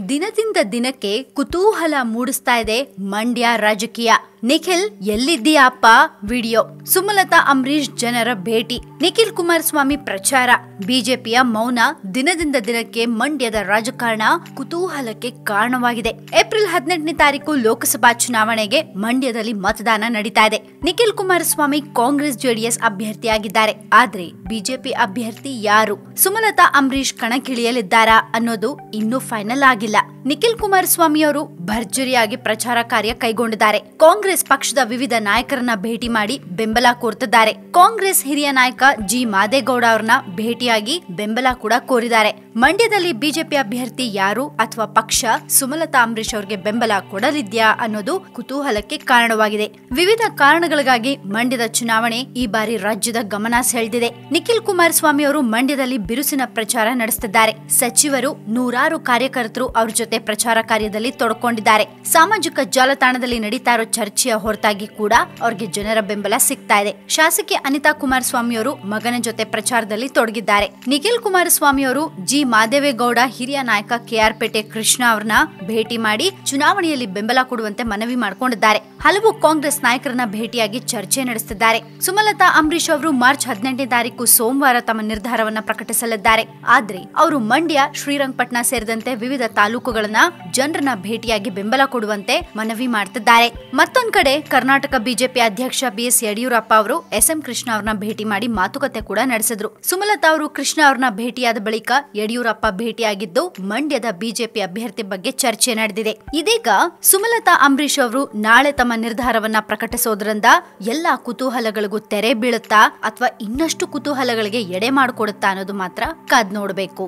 ದಿನದಿಂದ ದಿನಕ್ಕೆ ಕುತೂಹಲ ಮೂಡಿಸ್ತಾ ಇದೆ ಮಂಡ್ಯ ರಾಜಕೀಯ. ನಿಖಿಲ್ ಎಲ್ಲಿದ್ದೀಯಪ್ಪ ವಿಡಿಯೋ, ಸುಮಲತಾ ಅಂಬರೀಶ್ ಜನರ ಭೇಟಿ, ನಿಖಿಲ್ ಕುಮಾರಸ್ವಾಮಿ ಪ್ರಚಾರ, ಬಿಜೆಪಿಯ ಮೌನ ದಿನದಿಂದ ದಿನಕ್ಕೆ ಮಂಡ್ಯದ ರಾಜಕಾರಣ ಕುತೂಹಲಕ್ಕೆ ಕಾರಣವಾಗಿದೆ. ಏಪ್ರಿಲ್ 18ನೇ ತಾರೀಕು ಲೋಕಸಭಾ ಚುನಾವಣೆಗೆ ಮಂಡ್ಯದಲ್ಲಿ ಮತದಾನ ನಡೀತಾ ಇದೆ. ನಿಖಿಲ್ ಕುಮಾರಸ್ವಾಮಿ ಕಾಂಗ್ರೆಸ್ ಜೆಡಿಎಸ್ ಅಭ್ಯರ್ಥಿಯಾಗಿದ್ದಾರೆ. ಆದ್ರೆ ಬಿಜೆಪಿ ಅಭ್ಯರ್ಥಿ ಯಾರು? ಸುಮಲತಾ ಅಂಬರೀಶ್ ಕಣಕ್ಕಿಳಿಯಲಿದ್ದಾರಾ ಅನ್ನೋದು ಇನ್ನೂ ಫೈನಲ್ ಆಗಿಲ್ಲ. ನಿಖಿಲ್ ಕುಮಾರಸ್ವಾಮಿ ಅವರು ಭರ್ಜರಿಯಾಗಿ ಪ್ರಚಾರ ಕಾರ್ಯ ಕೈಗೊಂಡಿದ್ದಾರೆ. ಕಾಂಗ್ರೆಸ್ ಪಕ್ಷದ ವಿವಿಧ ನಾಯಕರನ್ನ ಭೇಟಿ ಮಾಡಿ ಬೆಂಬಲ ಕೋರ್ತಿದ್ದಾರೆ. ಕಾಂಗ್ರೆಸ್ ಹಿರಿಯ ನಾಯಕ ಜಿ ಮಾದೇಗೌಡ ಅವರನ್ನ ಭೇಟಿಯಾಗಿ ಬೆಂಬಲ ಕೂಡ ಕೋರಿದ್ದಾರೆ. ಮಂಡ್ಯದಲ್ಲಿ ಬಿಜೆಪಿ ಅಭ್ಯರ್ಥಿ ಯಾರು ಅಥವಾ ಪಕ್ಷ ಸುಮಲತಾ ಅಂಬರೀಶ್ ಅವರಿಗೆ ಬೆಂಬಲ ಕೊಡಲಿದ್ಯಾ ಅನ್ನೋದು ಕುತೂಹಲಕ್ಕೆ ಕಾರಣವಾಗಿದೆ. ವಿವಿಧ ಕಾರಣಗಳಿಗಾಗಿ ಮಂಡ್ಯದ ಚುನಾವಣೆ ಈ ಬಾರಿ ರಾಜ್ಯದ ಗಮನ ಸೆಳೆದಿದೆ. ನಿಖಿಲ್ ಕುಮಾರಸ್ವಾಮಿ ಅವರು ಮಂಡ್ಯದಲ್ಲಿ ಬಿರುಸಿನ ಪ್ರಚಾರ ನಡೆಸುತ್ತಿದ್ದಾರೆ. ಸಚಿವರು, ನೂರಾರು ಕಾರ್ಯಕರ್ತರು ಅವ್ರ ಜೊತೆ ಪ್ರಚಾರ ಕಾರ್ಯದಲ್ಲಿ ತೊಡಕೊಂಡಿದ್ದಾರೆ. ಸಾಮಾಜಿಕ ಜಾಲತಾಣದಲ್ಲಿ ನಡೀತಾ ಇರೋ ಚರ್ಚೆಯ ಹೊರತಾಗಿ ಕೂಡ ಅವ್ರಿಗೆ ಜನರ ಬೆಂಬಲ ಸಿಗ್ತಾ ಇದೆ. ಶಾಸಕಿ ಅನಿತಾ ಕುಮಾರಸ್ವಾಮಿ ಅವರು ಮಗನ ಜೊತೆ ಪ್ರಚಾರದಲ್ಲಿ ತೊಡಗಿದ್ದಾರೆ. ನಿಖಿಲ್ ಕುಮಾರಸ್ವಾಮಿ ಅವರು ಜಿ ಮಾದೇವೇಗೌಡ, ಹಿರಿಯ ನಾಯಕ ಕೆಆರ್ ಪೇಟೆ ಕೃಷ್ಣ ಅವರನ್ನ ಭೇಟಿ ಮಾಡಿ ಚುನಾವಣೆಯಲ್ಲಿ ಬೆಂಬಲ ಕೊಡುವಂತೆ ಮನವಿ ಮಾಡಿಕೊಂಡಿದ್ದಾರೆ. ಹಲವು ಕಾಂಗ್ರೆಸ್ ನಾಯಕರನ್ನ ಭೇಟಿಯಾಗಿ ಚರ್ಚೆ ನಡೆಸುತ್ತಿದ್ದಾರೆ. ಸುಮಲತಾ ಅಂಬರೀಶ್ ಅವರು ಮಾರ್ಚ್ 18ನೇ ತಾರೀಕು ಸೋಮವಾರ ತಮ್ಮ ನಿರ್ಧಾರವನ್ನ ಪ್ರಕಟಿಸಲಿದ್ದಾರೆ. ಆದ್ರೆ ಅವರು ಮಂಡ್ಯ, ಶ್ರೀರಂಗಪಟ್ಟಣ ಸೇರಿದಂತೆ ವಿವಿಧ ತಾಲೂಕುಗಳನ್ನ ಜನರನ್ನ ಭೇಟಿಯಾಗಿ ಬೆಂಬಲ ಕೊಡುವಂತೆ ಮನವಿ ಮಾಡುತ್ತಿದ್ದಾರೆ. ಮತ್ತೊಂದ್ ಕಡೆ ಕರ್ನಾಟಕ ಬಿಜೆಪಿ ಅಧ್ಯಕ್ಷ ಬಿಎಸ್ ಯಡಿಯೂರಪ್ಪ ಅವರು ಎಸ್ಎಂ ಕೃಷ್ಣ ಅವರನ್ನ ಭೇಟಿ ಮಾಡಿ ಮಾತುಕತೆ ಕೂಡ ನಡೆಸಿದ್ರು. ಸುಮಲತಾ ಅವರು ಕೃಷ್ಣ ಅವರನ್ನ ಭೇಟಿಯಾದ ಬಳಿಕ ಯಡಿಯೂರಪ್ಪ ಭೇಟಿಯಾಗಿದ್ದು ಮಂಡ್ಯದ ಬಿಜೆಪಿ ಅಭ್ಯರ್ಥಿ ಬಗ್ಗೆ ಚರ್ಚೆ ನಡೆದಿದೆ. ಇದೀಗ ಸುಮಲತಾ ಅಂಬರೀಶ್ ಅವರು ನಾಳೆ ತಮ್ಮ ನಿರ್ಧಾರವನ್ನ ಪ್ರಕಟಿಸೋದ್ರಿಂದ ಎಲ್ಲಾ ಕುತೂಹಲಗಳಿಗೂ ತೆರೆ ಬೀಳುತ್ತಾ ಅಥವಾ ಇನ್ನಷ್ಟು ಕುತೂಹಲಗಳಿಗೆ ಎಡೆ ಮಾಡಿಕೊಡುತ್ತಾ ಅನ್ನೋದು ಮಾತ್ರ ಕಾದ್ ನೋಡಬೇಕು.